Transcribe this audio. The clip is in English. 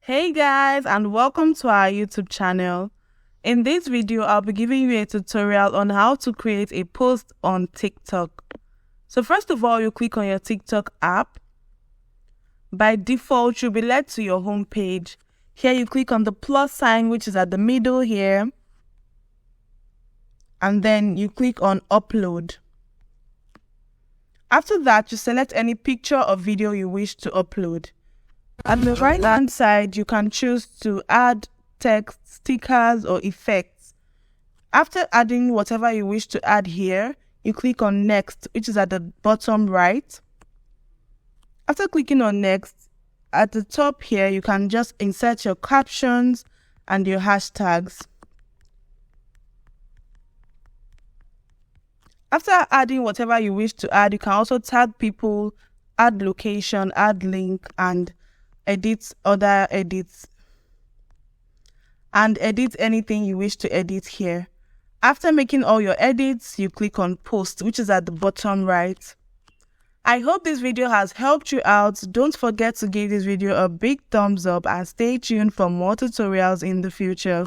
Hey guys, and welcome to our YouTube channel. In this video, I'll be giving you a tutorial on how to create a post on TikTok. So first of all, you click on your TikTok app. By default, you'll be led to your home page. Here you click on the plus sign, which is at the middle here. And then you click on upload. After that, you select any picture or video you wish to upload. At the right hand side, you can choose to add text, stickers, or effects. After adding whatever you wish to add here, you click on next, which is at the bottom right. After clicking on next, at the top here, you can just insert your captions and your hashtags. After adding whatever you wish to add, you can also tag people, add location, add link, and edit other edits. And edit anything you wish to edit here. After making all your edits, you click on post, which is at the bottom right. I hope this video has helped you out. Don't forget to give this video a big thumbs up and stay tuned for more tutorials in the future.